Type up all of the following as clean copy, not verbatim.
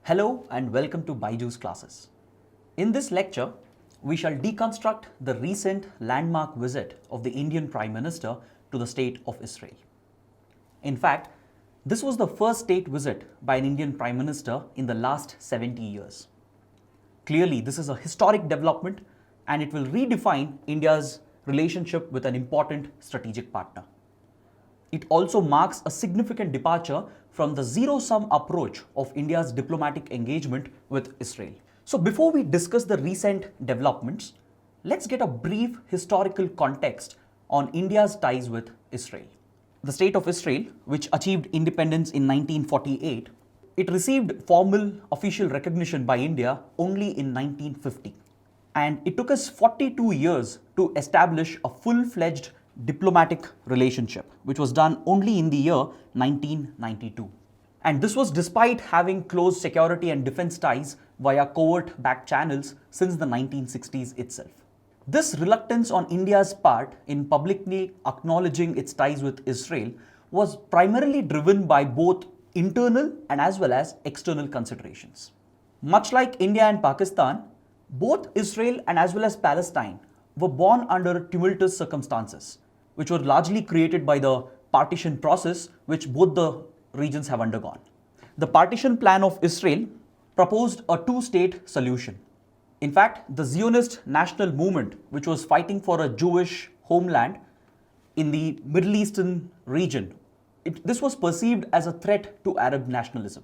Hello and welcome to BYJU'S classes. In this lecture, we shall deconstruct the recent landmark visit of the Indian Prime Minister to the State of Israel. In fact, this was the first state visit by an Indian Prime Minister in the last 70 years. Clearly, this is a historic development and it will redefine India's relationship with an important strategic partner. It also marks a significant departure from the zero-sum approach of India's diplomatic engagement with Israel. So before we discuss the recent developments, let's get a brief historical context on India's ties with Israel. The State of Israel, which achieved independence in 1948, it received formal official recognition by India only in 1950. And it took us 42 years to establish a full-fledged diplomatic relationship, which was done only in the year 1992. And this was despite having close security and defense ties via covert back channels since the 1960s itself. This reluctance on India's part in publicly acknowledging its ties with Israel was primarily driven by both internal and as well as external considerations. Much like India and Pakistan, both Israel and as well as Palestine were born under tumultuous circumstances, which were largely created by the partition process which both the regions have undergone. The partition plan of Israel proposed a two-state solution. In fact, the Zionist national movement, which was fighting for a Jewish homeland in the Middle Eastern region, this was perceived as a threat to Arab nationalism.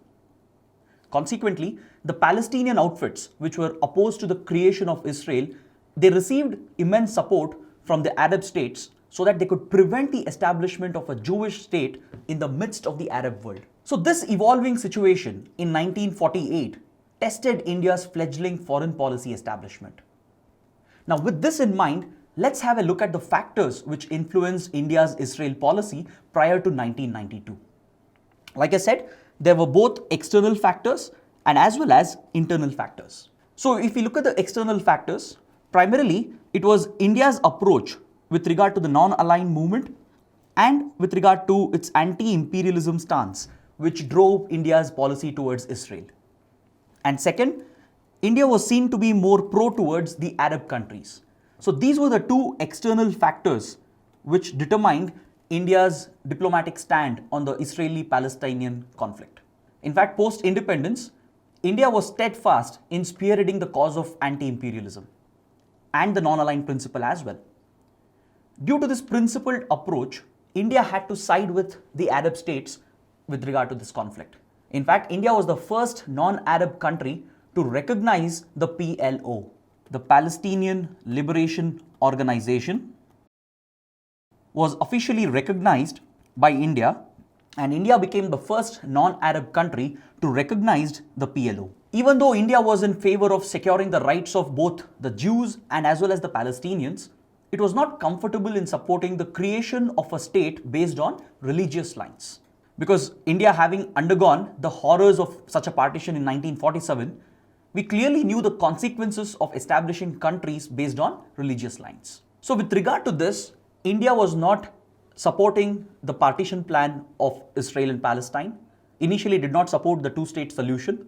Consequently, the Palestinian outfits, which were opposed to the creation of Israel, they received immense support from the Arab states so that they could prevent the establishment of a Jewish state in the midst of the Arab world. So this evolving situation in 1948 tested India's fledgling foreign policy establishment. Now with this in mind, let's have a look at the factors which influenced India's Israel policy prior to 1992. Like I said, there were both external factors and as well as internal factors. So if we look at the external factors, primarily it was India's approach with regard to the non-aligned movement and with regard to its anti-imperialism stance, which drove India's policy towards Israel. And second, India was seen to be more pro towards the Arab countries. So these were the two external factors which determined India's diplomatic stand on the Israeli-Palestinian conflict. In fact, post-independence, India was steadfast in spearheading the cause of anti-imperialism and the non-aligned principle as well. Due to this principled approach, India had to side with the Arab states with regard to this conflict. In fact, India was the first non-Arab country to recognize the PLO, the Palestinian Liberation Organization, was officially recognized by India, and India became the first non-Arab country to recognize the PLO. Even though India was in favor of securing the rights of both the Jews and as well as the Palestinians, it was not comfortable in supporting the creation of a state based on religious lines. Because India having undergone the horrors of such a partition in 1947, we clearly knew the consequences of establishing countries based on religious lines. So with regard to this, India was not supporting the partition plan of Israel and Palestine. Initially, it did not support the two-state solution.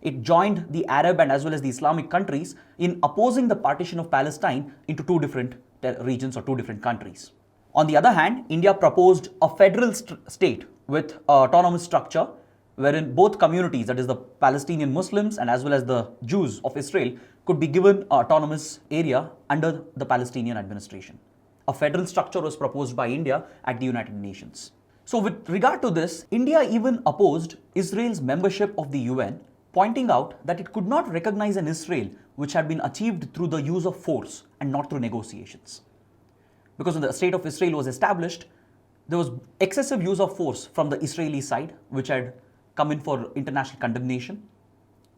It joined the Arab and as well as the Islamic countries in opposing the partition of Palestine into two different regions or two different countries. On the other hand, India proposed a federal state with an autonomous structure wherein both communities, that is the Palestinian Muslims and as well as the Jews of Israel, could be given an autonomous area under the Palestinian administration. A federal structure was proposed by India at the United Nations. So with regard to this, India even opposed Israel's membership of the UN, pointing out that it could not recognize an Israel which had been achieved through the use of force and not through negotiations. Because when the state of Israel was established, there was excessive use of force from the Israeli side, which had come in for international condemnation.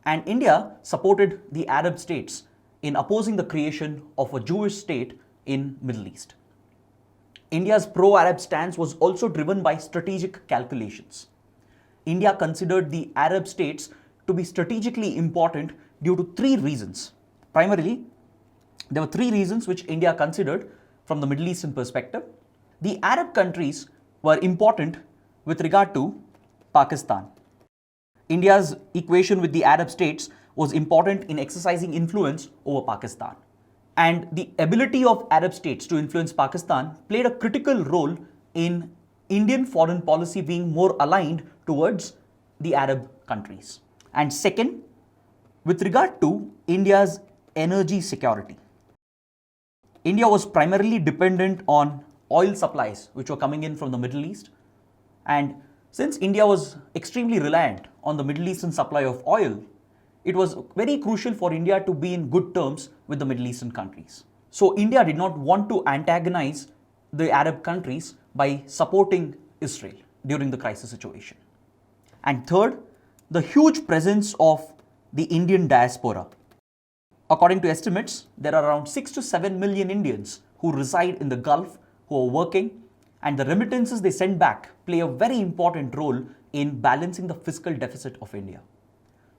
And India supported the Arab states in opposing the creation of a Jewish state in Middle East. India's pro-Arab stance was also driven by strategic calculations. India considered the Arab states to be strategically important due to three reasons. Primarily, there were three reasons which India considered from the Middle Eastern perspective. The Arab countries were important with regard to Pakistan. India's equation with the Arab states was important in exercising influence over Pakistan. And the ability of Arab states to influence Pakistan played a critical role in Indian foreign policy being more aligned towards the Arab countries. And second, with regard to India's energy security, India was primarily dependent on oil supplies which were coming in from the Middle East. And since India was extremely reliant on the Middle Eastern supply of oil, it was very crucial for India to be in good terms with the Middle Eastern countries. So India did not want to antagonize the Arab countries by supporting Israel during the crisis situation. And third, the huge presence of the Indian diaspora. According to estimates, there are around 6 to 7 million Indians who reside in the Gulf who are working, and the remittances they send back play a very important role in balancing the fiscal deficit of India.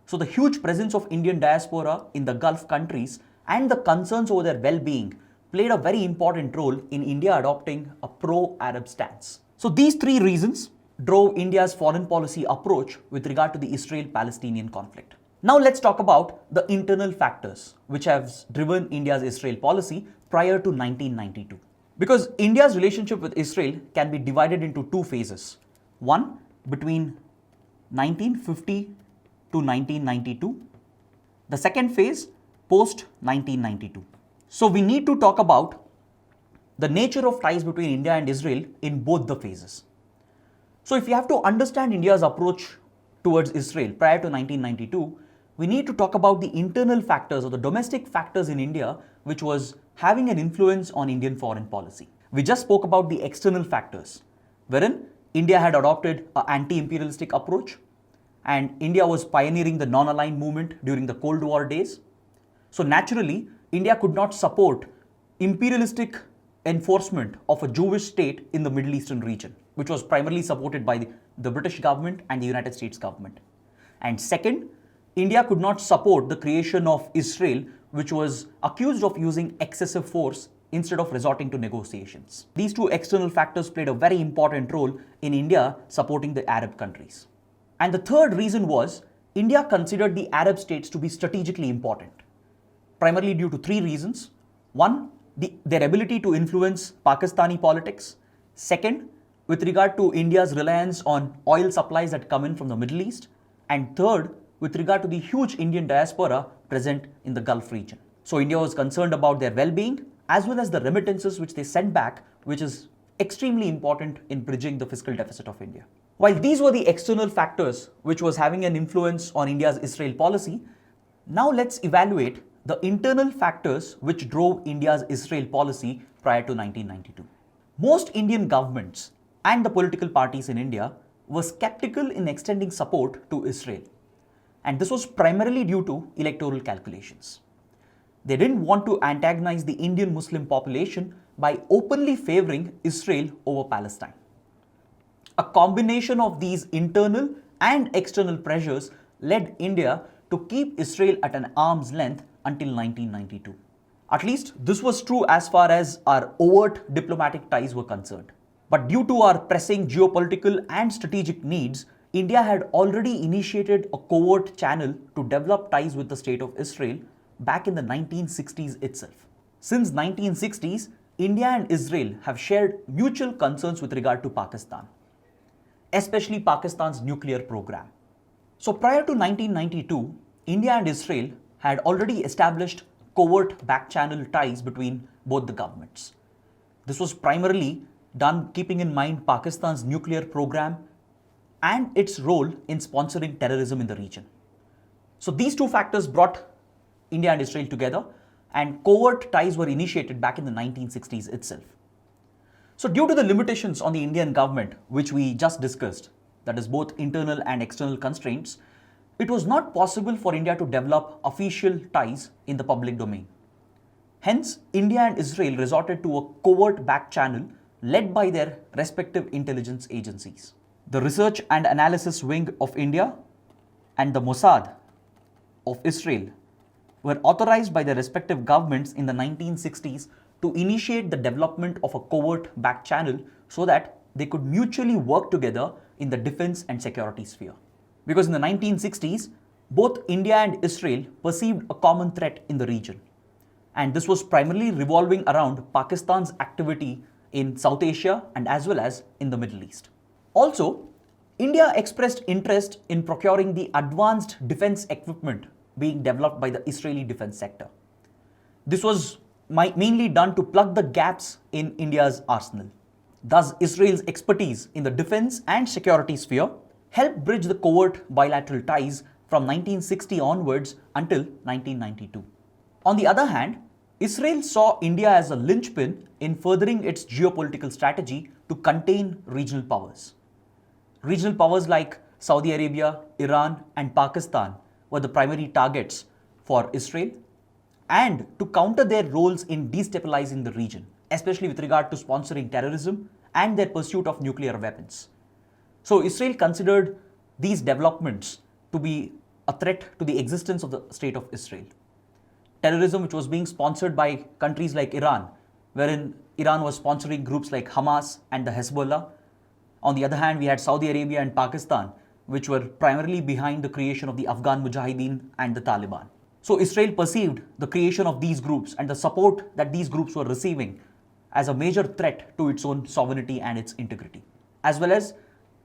So the huge presence of Indian diaspora in the Gulf countries and the concerns over their well-being played a very important role in India adopting a pro-Arab stance. So these three reasons drove India's foreign policy approach with regard to the Israel-Palestinian conflict. Now let's talk about the internal factors which have driven India's Israel policy prior to 1992. Because India's relationship with Israel can be divided into two phases. One between 1950 to 1992. The second phase post 1992. So we need to talk about the nature of ties between India and Israel in both the phases. So if you have to understand India's approach towards Israel prior to 1992, we need to talk about the internal factors or the domestic factors in India which was having an influence on Indian foreign policy. We just spoke about the external factors, wherein India had adopted an anti-imperialistic approach, and India was pioneering the non-aligned movement during the Cold War days. So naturally, India could not support imperialistic enforcement of a Jewish state in the Middle Eastern region, which was primarily supported by the British government and the United States government. And second, India could not support the creation of Israel, which was accused of using excessive force instead of resorting to negotiations. These two external factors played a very important role in India supporting the Arab countries. And the third reason was India considered the Arab states to be strategically important, primarily due to three reasons. One, their ability to influence Pakistani politics. Second, with regard to India's reliance on oil supplies that come in from the Middle East. And third, with regard to the huge Indian diaspora present in the Gulf region. So India was concerned about their well-being as well as the remittances which they sent back, which is extremely important in bridging the fiscal deficit of India. While these were the external factors which was having an influence on India's Israel policy, now let's evaluate the internal factors which drove India's Israel policy prior to 1992. Most Indian governments and the political parties in India were skeptical in extending support to Israel. And this was primarily due to electoral calculations. They didn't want to antagonize the Indian Muslim population by openly favoring Israel over Palestine. A combination of these internal and external pressures led India to keep Israel at an arm's length until 1992. At least this was true as far as our overt diplomatic ties were concerned. But due to our pressing geopolitical and strategic needs, India had already initiated a covert channel to develop ties with the state of Israel back in the 1960s itself. Since 1960s, India and Israel have shared mutual concerns with regard to Pakistan, especially Pakistan's nuclear program. So prior to 1992, India and Israel had already established covert back-channel ties between both the governments. This was primarily done keeping in mind Pakistan's nuclear program and its role in sponsoring terrorism in the region. So these two factors brought India and Israel together, and covert ties were initiated back in the 1960s itself. So due to the limitations on the Indian government, which we just discussed, that is both internal and external constraints, it was not possible for India to develop official ties in the public domain. Hence, India and Israel resorted to a covert back channel led by their respective intelligence agencies. The Research and Analysis Wing of India and the Mossad of Israel were authorized by their respective governments in the 1960s to initiate the development of a covert back channel so that they could mutually work together in the defense and security sphere. Because in the 1960s, both India and Israel perceived a common threat in the region. And this was primarily revolving around Pakistan's activity in South Asia and as well as in the Middle East. Also, India expressed interest in procuring the advanced defense equipment being developed by the Israeli defense sector. This was mainly done to plug the gaps in India's arsenal. Thus, Israel's expertise in the defense and security sphere helped bridge the covert bilateral ties from 1960 onwards until 1992. On the other hand, Israel saw India as a linchpin in furthering its geopolitical strategy to contain regional powers. Regional powers like Saudi Arabia, Iran, and Pakistan were the primary targets for Israel, and to counter their roles in destabilizing the region, especially with regard to sponsoring terrorism and their pursuit of nuclear weapons. So Israel considered these developments to be a threat to the existence of the state of Israel. Terrorism, which was being sponsored by countries like Iran, wherein Iran was sponsoring groups like Hamas and the Hezbollah. On the other hand, we had Saudi Arabia and Pakistan, which were primarily behind the creation of the Afghan Mujahideen and the Taliban. So Israel perceived the creation of these groups and the support that these groups were receiving as a major threat to its own sovereignty and its integrity, as well as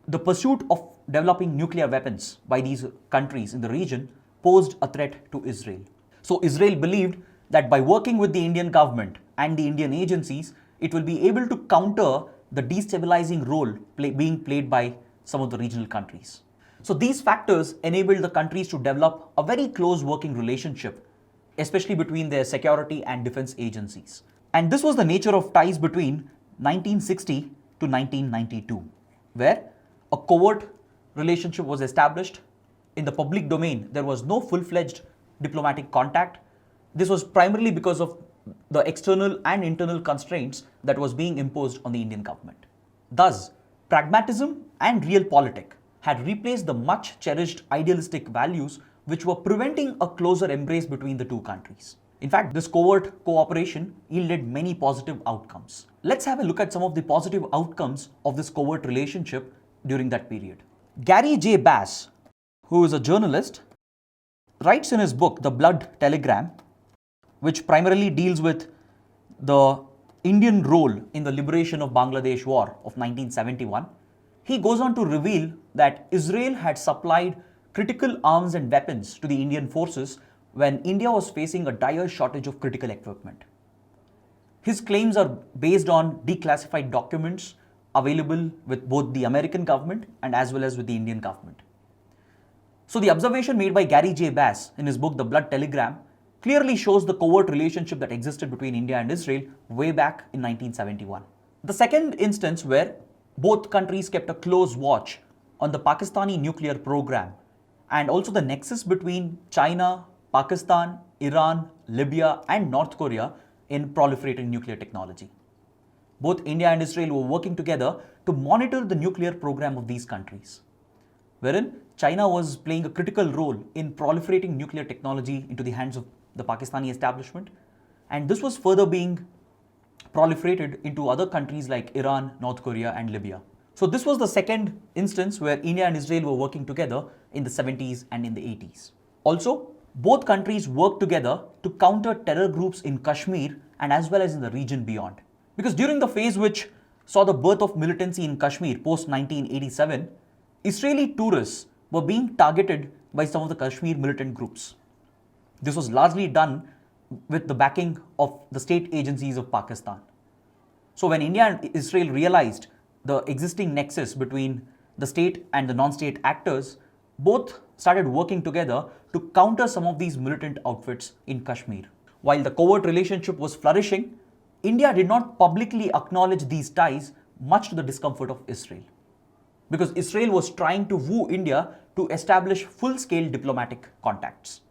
the pursuit of developing nuclear weapons by these countries in the region posed a threat to Israel. So Israel believed that by working with the Indian government and the Indian agencies, it will be able to counter the destabilizing role being played by some of the regional countries. So these factors enabled the countries to develop a very close working relationship, especially between their security and defense agencies. And this was the nature of ties between 1960 to 1992, where a covert relationship was established. In the public domain, there was no full-fledged diplomatic contact. This was primarily because of the external and internal constraints that was being imposed on the Indian government. Thus, pragmatism and realpolitik had replaced the much cherished idealistic values which were preventing a closer embrace between the two countries. In fact, this covert cooperation yielded many positive outcomes. Let's have a look at some of the positive outcomes of this covert relationship during that period. Gary J. Bass, who is a journalist, writes in his book, The Blood Telegram, which primarily deals with the Indian role in the liberation of Bangladesh War of 1971. He goes on to reveal that Israel had supplied critical arms and weapons to the Indian forces when India was facing a dire shortage of critical equipment. His claims are based on declassified documents available with both the American government and as well as with the Indian government. So the observation made by Gary J. Bass in his book The Blood Telegram clearly shows the covert relationship that existed between India and Israel way back in 1971. The second instance where both countries kept a close watch on the Pakistani nuclear program and also the nexus between China, Pakistan, Iran, Libya and North Korea in proliferating nuclear technology. Both India and Israel were working together to monitor the nuclear program of these countries, wherein China was playing a critical role in proliferating nuclear technology into the hands of the Pakistani establishment, and this was further being proliferated into other countries like Iran, North Korea and Libya. So this was the second instance where India and Israel were working together in the 70s and in the 80s. Also, both countries worked together to counter terror groups in Kashmir and as well as in the region beyond. Because during the phase which saw the birth of militancy in Kashmir post 1987, Israeli tourists were being targeted by some of the Kashmir militant groups. This was largely done with the backing of the state agencies of Pakistan. So when India and Israel realized the existing nexus between the state and the non-state actors, both started working together to counter some of these militant outfits in Kashmir. While the covert relationship was flourishing, India did not publicly acknowledge these ties, much to the discomfort of Israel, because Israel was trying to woo India to establish full-scale diplomatic contacts.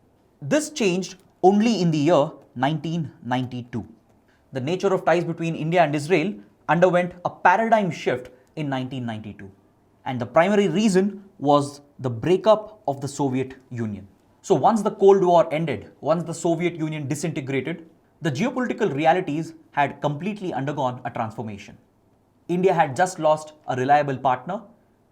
This changed only in the year 1992. The nature of ties between India and Israel underwent a paradigm shift in 1992, and the primary reason was the breakup of the Soviet Union. So once the Cold War ended, once the Soviet Union disintegrated, the geopolitical realities had completely undergone a transformation. India had just lost a reliable partner.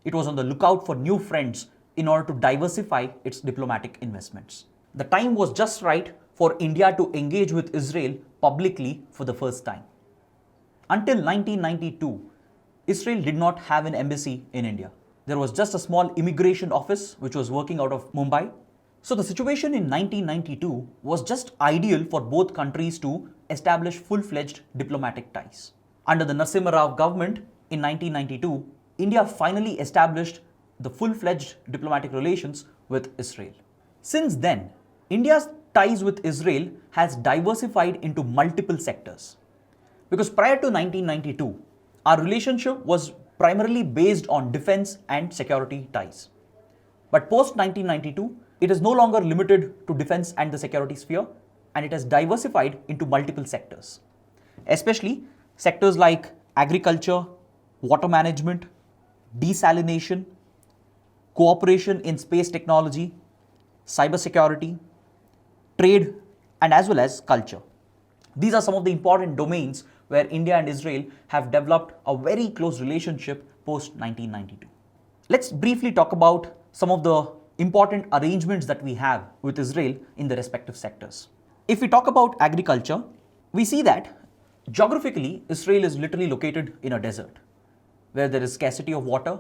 It was on the lookout for new friends in order to diversify its diplomatic investments. The time was just right for India to engage with Israel publicly for the first time. Until 1992, Israel did not have an embassy in India. There was just a small immigration office which was working out of Mumbai. So the situation in 1992 was just ideal for both countries to establish full-fledged diplomatic ties. Under the Narasimha Rao government in 1992, India finally established the full-fledged diplomatic relations with Israel. Since then, India's ties with Israel has diversified into multiple sectors. Because prior to 1992, our relationship was primarily based on defense and security ties. But post 1992, it is no longer limited to defense and the security sphere, and it has diversified into multiple sectors, especially sectors like agriculture, water management, desalination, cooperation in space technology, cybersecurity, trade, and as well as culture. These are some of the important domains where India and Israel have developed a very close relationship post 1992. Let's briefly talk about some of the important arrangements that we have with Israel in the respective sectors. If we talk about agriculture, we see that geographically Israel is literally located in a desert where there is scarcity of water,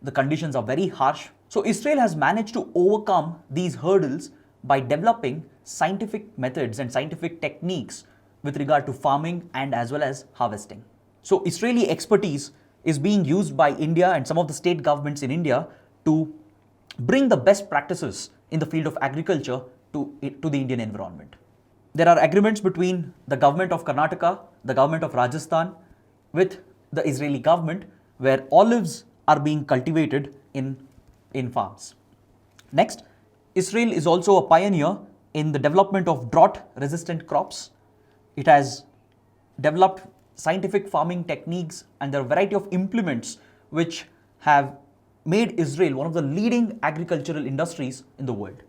the conditions are very harsh. So Israel has managed to overcome these hurdles by developing scientific methods and scientific techniques with regard to farming and as well as harvesting. So Israeli expertise is being used by India and some of the state governments in India to bring the best practices in the field of agriculture to the Indian environment. There are agreements between the government of Karnataka, the government of Rajasthan with the Israeli government where olives are being cultivated in farms. Next, Israel is also a pioneer in the development of drought-resistant crops. It has developed scientific farming techniques and there are a variety of implements which have made Israel one of the leading agricultural industries in the world.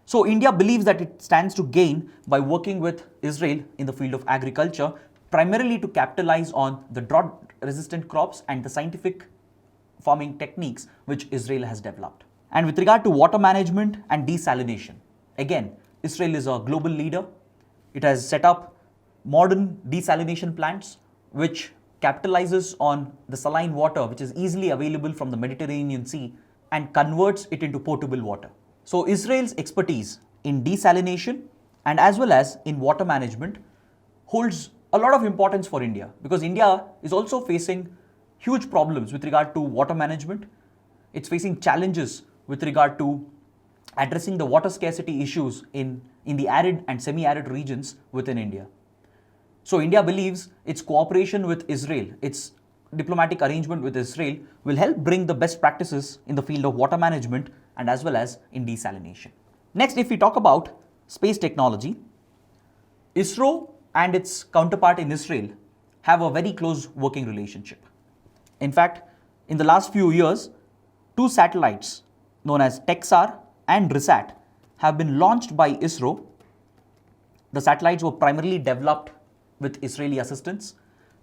So India believes that it stands to gain by working with Israel in the field of agriculture, primarily to capitalize on the drought-resistant crops and the scientific farming techniques which Israel has developed. And with regard to water management and desalination, again, Israel is a global leader. It has set up modern desalination plants which capitalizes on the saline water which is easily available from the Mediterranean Sea and converts it into potable water. So Israel's expertise in desalination and as well as in water management holds a lot of importance for India because India is also facing huge problems with regard to water management. It's facing challenges with regard to addressing the water scarcity issues in the arid and semi-arid regions within India. So India believes its cooperation with Israel, its diplomatic arrangement with Israel will help bring the best practices in the field of water management and as well as in desalination. Next, if we talk about space technology, ISRO and its counterpart in Israel have a very close working relationship. In fact, in the last few years, two satellites known as TechSAR and RISAT have been launched by ISRO. The satellites were primarily developed with Israeli assistance.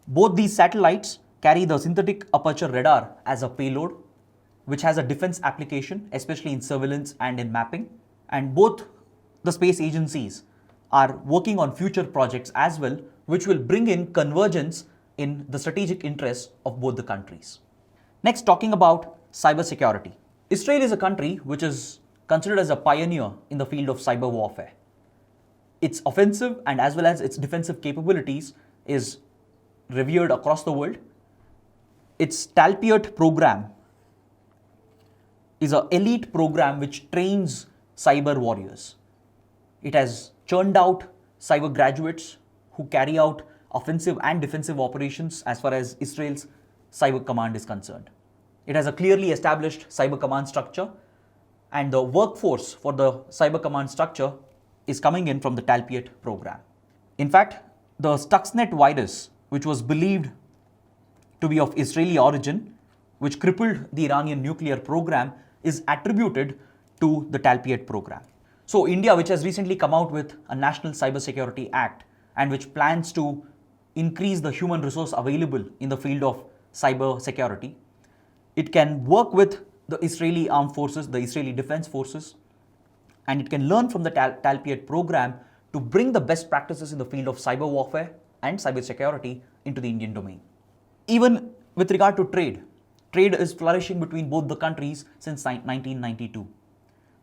Both these satellites carry the synthetic aperture radar as a payload, which has a defense application, especially in surveillance and in mapping. And both the space agencies are working on future projects as well, which will bring in convergence in the strategic interests of both the countries. Next, talking about cybersecurity. Israel is a country which is considered as a pioneer in the field of cyber warfare. Its offensive and as well as its defensive capabilities is revered across the world. Its Talpiot program is an elite program which trains cyber warriors. It has churned out cyber graduates who carry out offensive and defensive operations as far as Israel's cyber command is concerned. It has a clearly established cyber command structure, and the workforce for the cyber command structure is coming in from the Talpiot program. In fact, the Stuxnet virus, which was believed to be of Israeli origin, which crippled the Iranian nuclear program, is attributed to the Talpiot program. So India, which has recently come out with a National Cybersecurity Act and which plans to increase the human resource available in the field of cyber security, it can work with the Israeli armed forces, the Israeli defense forces, and it can learn from the Talpiot program to bring the best practices in the field of cyber warfare and cybersecurity into the Indian domain. Even with regard to trade, trade is flourishing between both the countries since 1992.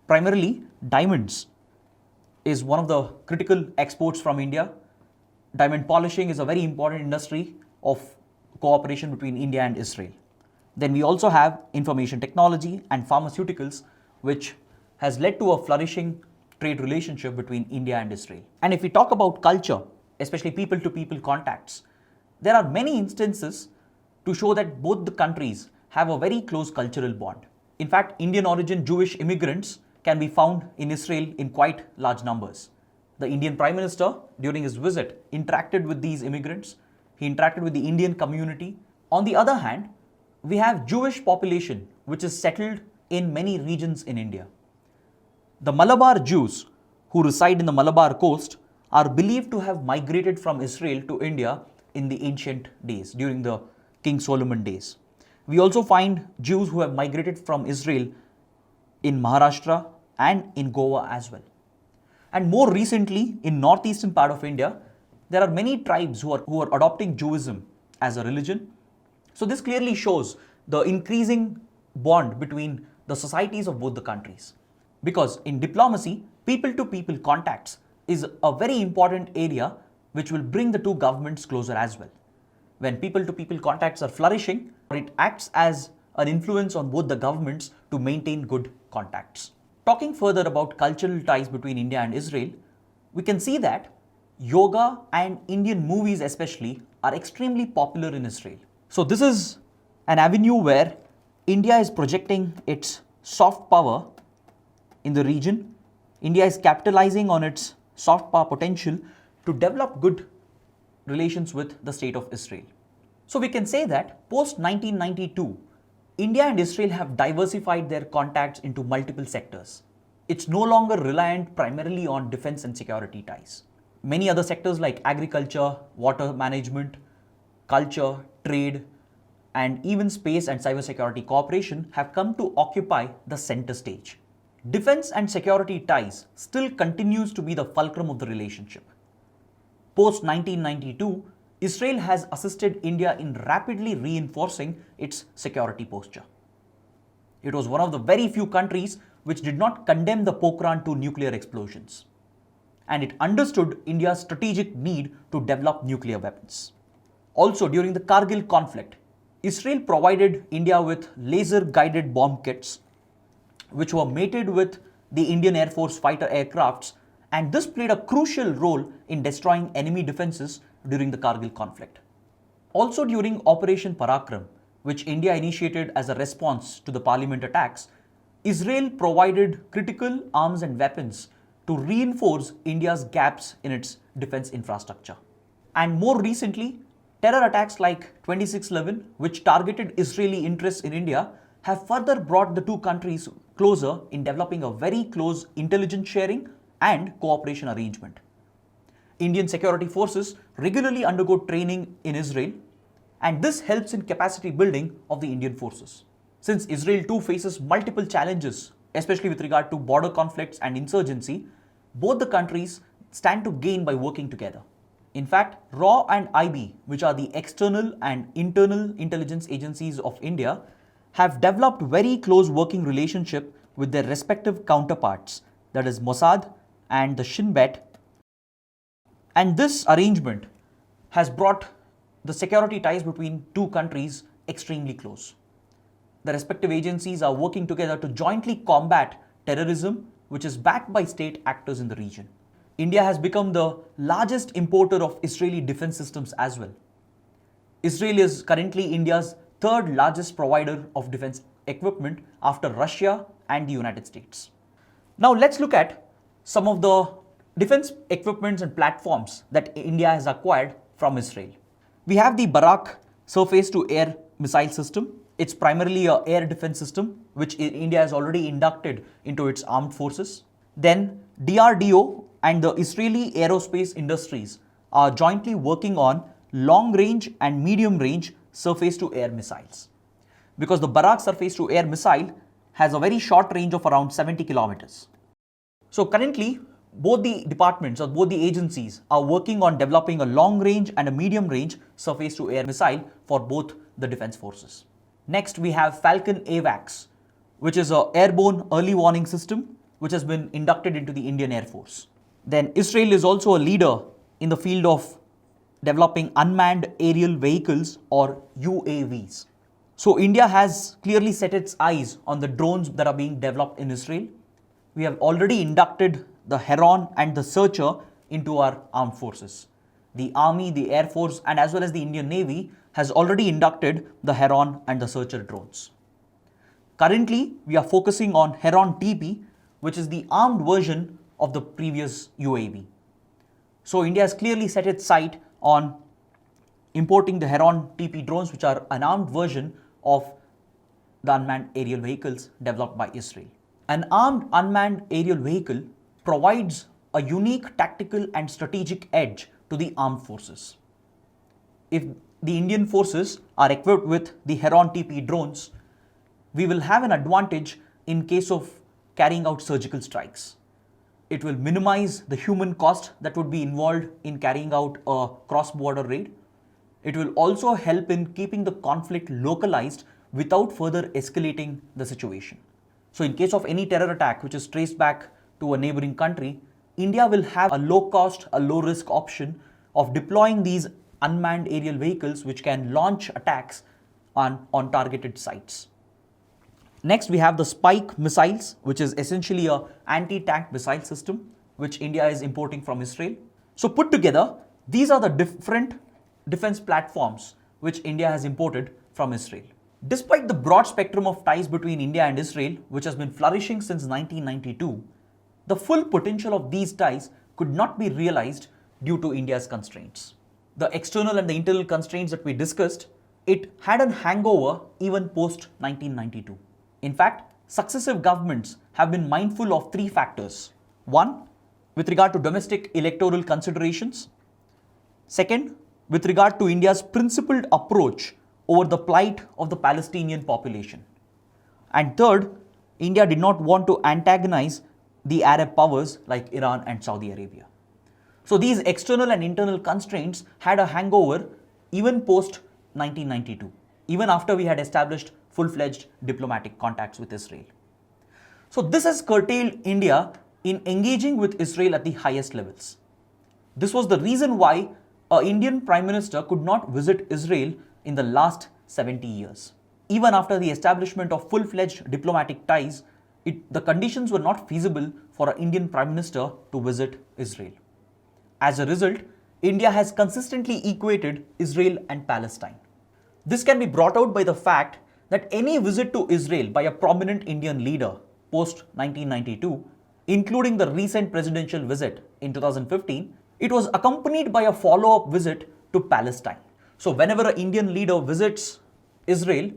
Primarily, diamonds is one of the critical exports from India. Diamond polishing is a very important industry of cooperation between India and Israel. Then we also have information technology and pharmaceuticals, which has led to a flourishing trade relationship between India and Israel. And if we talk about culture, especially people-to-people contacts, there are many instances to show that both the countries have a very close cultural bond. In fact, Indian origin Jewish immigrants can be found in Israel in quite large numbers. The Indian Prime Minister, during his visit, interacted with these immigrants. He interacted with the Indian community. On the other hand, we have Jewish population which is settled in many regions in India. The Malabar Jews who reside in the Malabar coast are believed to have migrated from Israel to India in the ancient days, during the King Solomon days. We also find Jews who have migrated from Israel in Maharashtra and in Goa as well. And more recently, in northeastern part of India, there are many tribes who are adopting Judaism as a religion. So this clearly shows the increasing bond between the societies of both the countries. Because in diplomacy, people-to-people contacts is a very important area which will bring the two governments closer as well. When people-to-people contacts are flourishing, it acts as an influence on both the governments to maintain good contacts. Talking further about cultural ties between India and Israel, we can see that yoga and Indian movies especially are extremely popular in Israel. So this is an avenue where India is projecting its soft power in the region. India is capitalizing on its soft power potential to develop good relations with the state of Israel. So we can say that post 1992, India and Israel have diversified their contacts into multiple sectors. It's no longer reliant primarily on defense and security ties. Many other sectors like agriculture, water management, culture, trade, and even space and cybersecurity cooperation have come to occupy the center stage. Defense and security ties still continues to be the fulcrum of the relationship. Post 1992, Israel has assisted India in rapidly reinforcing its security posture. It was one of the very few countries which did not condemn the Pokhran II nuclear explosions. And it understood India's strategic need to develop nuclear weapons. Also, during the Kargil conflict, Israel provided India with laser-guided bomb kits, which were mated with the Indian Air Force fighter aircrafts, and this played a crucial role in destroying enemy defenses during the Kargil conflict. Also during Operation Parakram, which India initiated as a response to the parliament attacks, Israel provided critical arms and weapons to reinforce India's gaps in its defense infrastructure. And more recently, terror attacks like 26/11, which targeted Israeli interests in India, have further brought the two countries closer in developing a very close intelligence sharing and cooperation arrangement. Indian security forces regularly undergo training in Israel, and this helps in capacity building of the Indian forces. Since Israel too faces multiple challenges, especially with regard to border conflicts and insurgency, both the countries stand to gain by working together. In fact, RAW and IB, which are the external and internal intelligence agencies of India, have developed very close working relationship with their respective counterparts, that is Mossad and the Shin Bet. And this arrangement has brought the security ties between two countries extremely close. The respective agencies are working together to jointly combat terrorism, which is backed by state actors in the region. India has become the largest importer of Israeli defense systems as well. Israel is currently India's third largest provider of defense equipment after Russia and the United States. Now let's look at some of the defense equipments and platforms that India has acquired from Israel. We have the Barak surface-to-air missile system. It's primarily an air defense system which India has already inducted into its armed forces. Then DRDO and the Israeli aerospace industries are jointly working on long-range and medium-range surface-to-air missiles. Because the Barak surface-to-air missile has a very short range of around 70 kilometers. So currently, both the departments or both the agencies are working on developing a long range and a medium range surface to air missile for both the defense forces. Next, we have Falcon AWACS, which is an airborne early warning system which has been inducted into the Indian Air Force. Then Israel is also a leader in the field of developing unmanned aerial vehicles or UAVs. So India has clearly set its eyes on the drones that are being developed in Israel. We have already inducted the Heron and the Searcher into our armed forces. The Army, the Air Force, and as well as the Indian Navy has already inducted the Heron and the Searcher drones. Currently, we are focusing on Heron TP, which is the armed version of the previous UAV. So India has clearly set its sight on importing the Heron TP drones, which are an armed version of the unmanned aerial vehicles developed by Israel. An armed unmanned aerial vehicle provides a unique tactical and strategic edge to the armed forces. If the Indian forces are equipped with the Heron TP drones, we will have an advantage in case of carrying out surgical strikes. It will minimize the human cost that would be involved in carrying out a cross-border raid. It will also help in keeping the conflict localized without further escalating the situation. So in case of any terror attack which is traced back to a neighboring country, India will have a low-cost, a low-risk option of deploying these unmanned aerial vehicles which can launch attacks on targeted sites. Next, we have the Spike missiles, which is essentially an anti-tank missile system which India is importing from Israel. So put together, these are the different defense platforms which India has imported from Israel. Despite the broad spectrum of ties between India and Israel, which has been flourishing since 1992, the full potential of these ties could not be realized due to India's constraints. The external and the internal constraints that we discussed, it had a hangover even post 1992. In fact, successive governments have been mindful of three factors. One, with regard to domestic electoral considerations. Second, with regard to India's principled approach over the plight of the Palestinian population. And third, India did not want to antagonize the Arab powers like Iran and Saudi Arabia. So these external and internal constraints had a hangover even post 1992, even after we had established full-fledged diplomatic contacts with Israel. So this has curtailed India in engaging with Israel at the highest levels. This was the reason why an Indian Prime Minister could not visit Israel in the last 70 years. Even after the establishment of full-fledged diplomatic ties, the conditions were not feasible for an Indian Prime Minister to visit Israel. As a result, India has consistently equated Israel and Palestine. This can be brought out by the fact that any visit to Israel by a prominent Indian leader post 1992, including the recent presidential visit in 2015, it was accompanied by a follow-up visit to Palestine. So whenever an Indian leader visits Israel,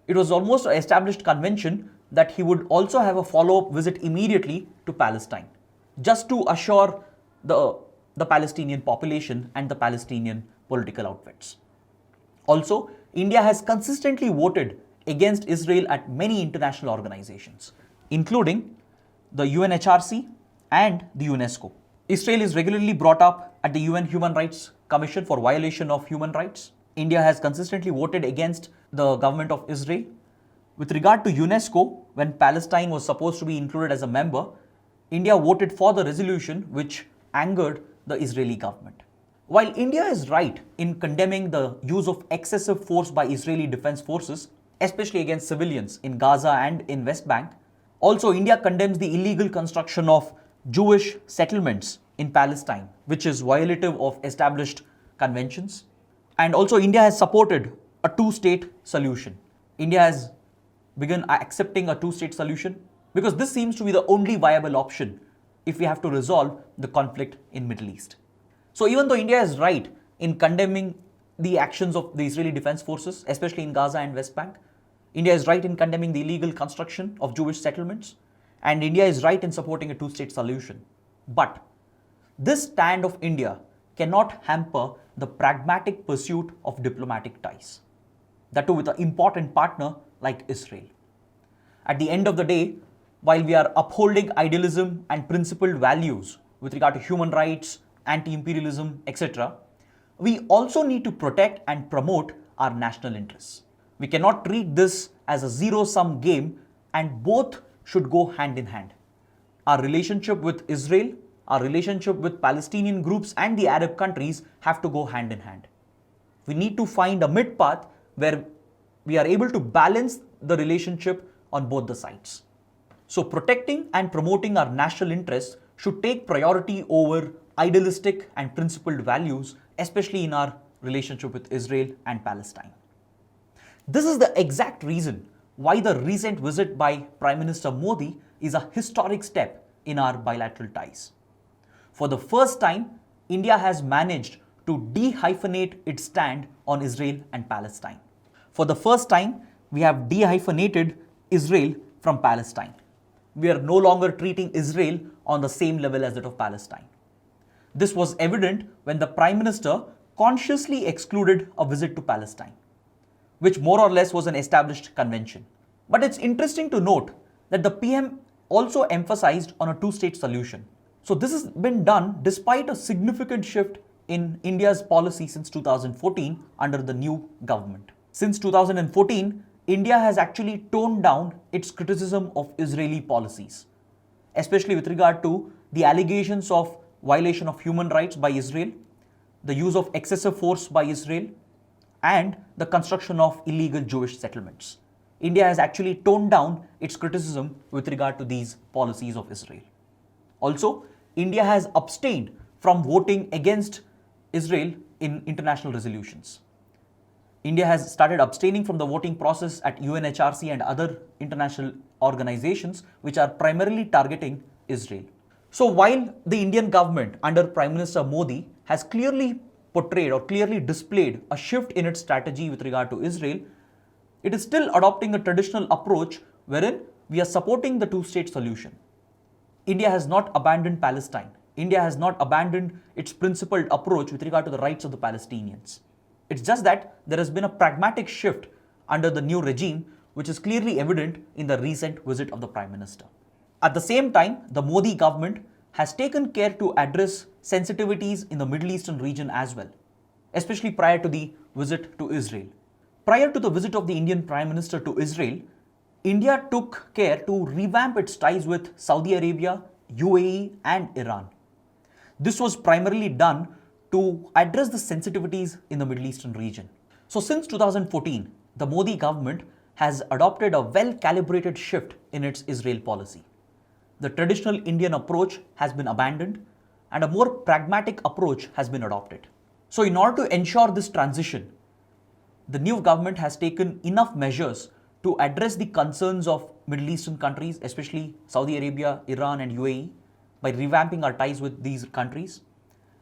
it was almost an established convention that he would also have a follow-up visit immediately to Palestine, just to assure the Palestinian population and the Palestinian political outfits. Also, India has consistently voted against Israel at many international organizations, including the UNHRC and the UNESCO. Israel is regularly brought up at the UN Human Rights Commission for violation of human rights. India has consistently voted against the government of Israel. With regard to UNESCO, when Palestine was supposed to be included as a member, India voted for the resolution which angered the Israeli government. While India is right in condemning the use of excessive force by Israeli defense forces, especially against civilians in Gaza and in West Bank, also India condemns the illegal construction of Jewish settlements in Palestine, which is violative of established conventions. And also India has supported a two-state solution. India has begun accepting a two-state solution because this seems to be the only viable option if we have to resolve the conflict in Middle East. So even though India is right in condemning the actions of the Israeli defense forces, especially in Gaza and West Bank, India is right in condemning the illegal construction of Jewish settlements, and India is right in supporting a two-state solution. But this stand of India cannot hamper the pragmatic pursuit of diplomatic ties, that too with an important partner like Israel. At the end of the day, while we are upholding idealism and principled values with regard to human rights, anti-imperialism, etc., we also need to protect and promote our national interests. We cannot treat this as a zero-sum game, and both should go hand in hand. Our relationship with Israel, our relationship with Palestinian groups and the Arab countries have to go hand in hand. We need to find a mid path where we are able to balance the relationship on both the sides. So protecting and promoting our national interests should take priority over idealistic and principled values, especially in our relationship with Israel and Palestine. This is the exact reason why the recent visit by Prime Minister Modi is a historic step in our bilateral ties. For the first time, India has managed to dehyphenate its stand on Israel and Palestine. For the first time, we have dehyphenated Israel from Palestine. We are no longer treating Israel on the same level as that of Palestine. This was evident when the Prime Minister consciously excluded a visit to Palestine, which more or less was an established convention. But it's interesting to note that the PM also emphasized on a two-state solution. So this has been done despite a significant shift in India's policy since 2014 under the new government. Since 2014, India has actually toned down its criticism of Israeli policies, especially with regard to the allegations of violation of human rights by Israel, the use of excessive force by Israel, and the construction of illegal Jewish settlements. India has actually toned down its criticism with regard to these policies of Israel. Also, India has abstained from voting against Israel in international resolutions. India has started abstaining from the voting process at UNHRC and other international organizations which are primarily targeting Israel. So while the Indian government under Prime Minister Modi has clearly portrayed or clearly displayed a shift in its strategy with regard to Israel, it is still adopting a traditional approach wherein we are supporting the two-state solution. India has not abandoned Palestine. India has not abandoned its principled approach with regard to the rights of the Palestinians. It's just that there has been a pragmatic shift under the new regime, which is clearly evident in the recent visit of the Prime Minister. At the same time, the Modi government has taken care to address sensitivities in the Middle Eastern region as well, especially prior to the visit to Israel. Prior to the visit of the Indian Prime Minister to Israel, India took care to revamp its ties with Saudi Arabia, UAE and Iran. This was primarily done to address the sensitivities in the Middle Eastern region. So since 2014, the Modi government has adopted a well-calibrated shift in its Israel policy. The traditional Indian approach has been abandoned and a more pragmatic approach has been adopted. So in order to ensure this transition, the new government has taken enough measures to address the concerns of Middle Eastern countries, especially Saudi Arabia, Iran and UAE, by revamping our ties with these countries.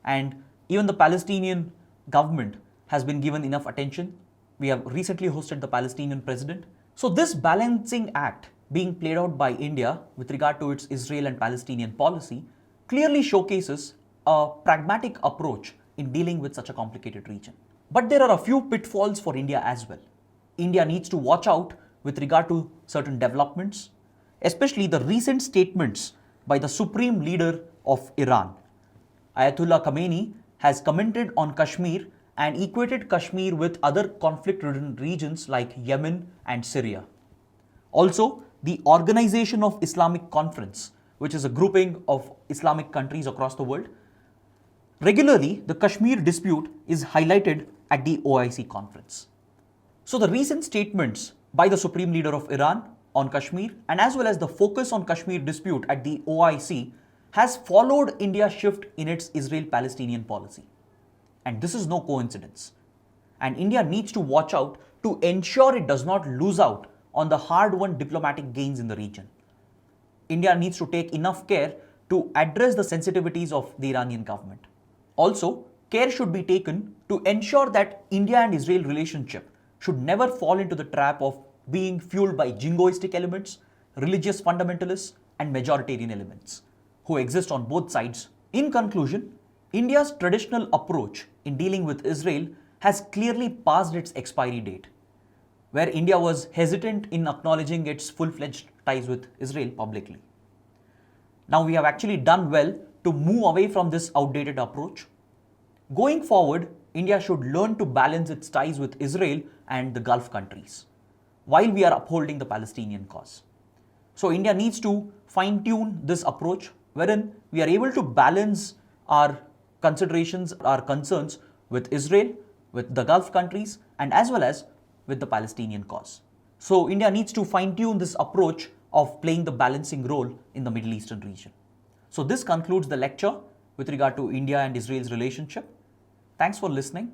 And even the Palestinian government has been given enough attention. We have recently hosted the Palestinian president. So this balancing act being played out by India with regard to its Israel and Palestinian policy clearly showcases a pragmatic approach in dealing with such a complicated region. But there are a few pitfalls for India as well. India needs to watch out with regard to certain developments, especially the recent statements by the supreme leader of Iran. Ayatollah Khamenei has commented on Kashmir and equated Kashmir with other conflict-ridden regions like Yemen and Syria. Also, the Organization of Islamic Conference, which is a grouping of Islamic countries across the world, regularly the Kashmir dispute is highlighted at the OIC conference. So the recent statements by the Supreme Leader of Iran on Kashmir and as well as the focus on Kashmir dispute at the OIC has followed India's shift in its Israel-Palestinian policy. And this is no coincidence. And India needs to watch out to ensure it does not lose out on the hard-won diplomatic gains in the region. India needs to take enough care to address the sensitivities of the Iranian government. Also, care should be taken to ensure that India and Israel relationship should never fall into the trap of being fueled by jingoistic elements, religious fundamentalists, and majoritarian elements who exist on both sides. In conclusion, India's traditional approach in dealing with Israel has clearly passed its expiry date. where India was hesitant in acknowledging its full-fledged ties with Israel publicly. Now we have actually done well to move away from this outdated approach. Going forward, India should learn to balance its ties with Israel and the Gulf countries, while we are upholding the Palestinian cause. So India needs to fine-tune this approach, wherein we are able to balance our considerations, our concerns with Israel, with the Gulf countries, and as well as with the Palestinian cause. So India needs to fine-tune this approach of playing the balancing role in the Middle Eastern region. So this concludes the lecture with regard to India and Israel's relationship. Thanks for listening.